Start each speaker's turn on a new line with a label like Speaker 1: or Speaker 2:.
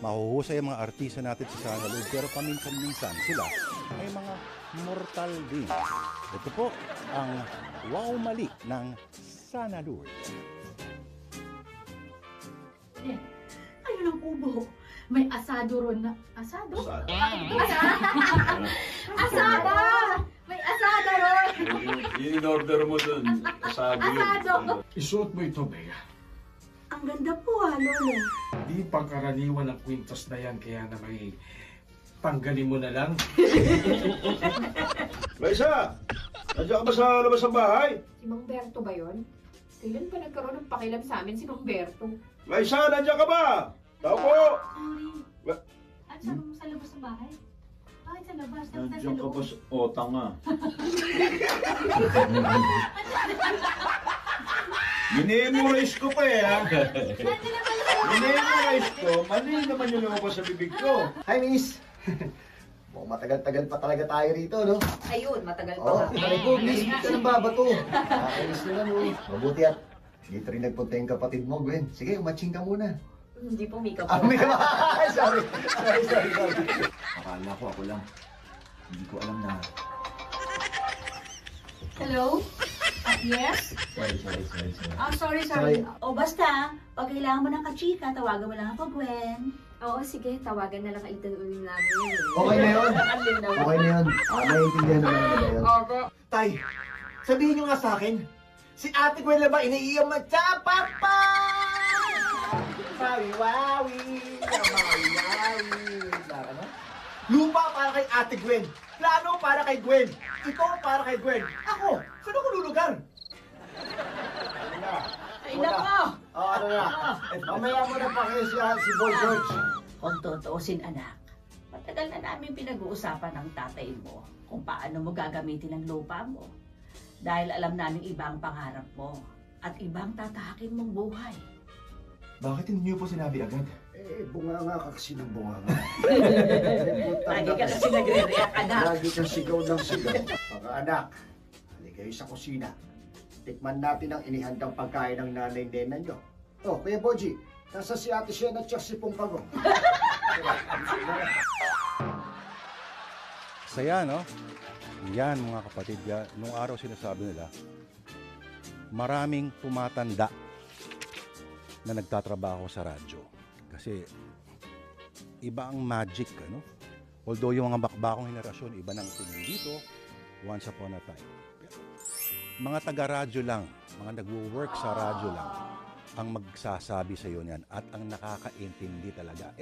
Speaker 1: Mahuhusay ang mga artista natin sa Sana Lord, pero paminsan-minsan sila ay mga mortal din. Ito po ang Wow Mali ng Sana Lord.
Speaker 2: Ayun ang kubo. May asado ron na... Asado? Asada! May asada ron!
Speaker 3: Yung in-order mo dun, asado yun.
Speaker 2: Asado!
Speaker 4: Isuot mo ito, Bea.
Speaker 2: Ang ganda po Lolo.
Speaker 4: Di pangkaraniwan ang kwintas na yan, kaya na may tanggalin mo na lang.
Speaker 3: Raisa! Nandiyan ka ba sa labas ng bahay?
Speaker 5: Si Mang Berto ba yun? Kailan pa nagkaroon ng pakialam sa amin si Mang Berto?
Speaker 3: Raisa, nandiyan ka ba? Tao po!
Speaker 2: Sorry. At sabi mo sa labas ng bahay? Bakit sa labas?
Speaker 3: Nandiyan ka ba sa... Oh, tanga. Minimorize ko pa eh, ha? Minimorize ko, mali naman yung lumabas sa bibig ko.
Speaker 6: Hi, Miss! Mukhang matagal-tagal pa talaga tayo rito, no?
Speaker 5: Ayun, matagal pa
Speaker 6: Oo,
Speaker 5: nga.
Speaker 6: pare ko, Miss, hindi ka ng babato. Nakakainis na lang, no? Mabuti at dito rin nagpunta yung kapatid mo, Gwen. Sige, umatching ka muna.
Speaker 5: Hindi po, Mika
Speaker 6: Ah,
Speaker 5: po.
Speaker 6: may ka sorry.
Speaker 7: Akala ko ako lang. Hindi ko alam na...
Speaker 2: Hello? Yes?
Speaker 7: Sorry.
Speaker 6: Sorry.
Speaker 2: O basta, pag kailangan mo ng kachika, tawagan mo lang ako, Gwen.
Speaker 5: Oo, sige, tawagan na lang kayo namin yun.
Speaker 6: Okay na yun.
Speaker 5: Ang linaw.
Speaker 6: Okay na yun. Naiintindihan naman nila yun.
Speaker 5: Opo.
Speaker 8: Tay, sabihin nyo nga sa akin, si Ate Gwen ba iniiyam magtsapapa? Wawi-wawi, wawi-wawi. Ano? Lupa para kay Ate Gwen. Plano para kay Gwen. Ito para kay Gwen. Ako, saan ako lulugar?
Speaker 2: Ay, nako!
Speaker 6: Ano na? Mamaya mo na pakisya si Boy George.
Speaker 9: Kung tutuusin anak, matagal na namin pinag-uusapan ng tatay mo kung paano mo gagamitin ang lupa mo. Dahil alam namin ibang pangarap mo at ibang tatahakin mong buhay.
Speaker 7: Bakit hindi niyo po sinabi agad?
Speaker 6: Bunga nga kasi ng bunga nga.
Speaker 9: Lagi ka kasi nagre-react, anak.
Speaker 6: Lagi kang sigaw ng sigaw. Mga anak, halika kayo sa kusina. Tikman natin ang inihandang pagkain ng nanay-nena nyo. Oh, Kuya Boji, nasa si Ate Shena at si Pumpago.
Speaker 1: Saya, no? Yan mga kapatid, nung araw sinasabi nila, maraming tumatanda na nagtatrabaho sa radyo. Kasi iba ang magic, ano? Although yung mga bakbakong henerasyon, iba nang tingin dito, once upon a time. Mga taga-radyo lang, mga nagwo-work sa radyo lang, ang magsasabi sa iyo niyan at ang nakakaintindi talaga.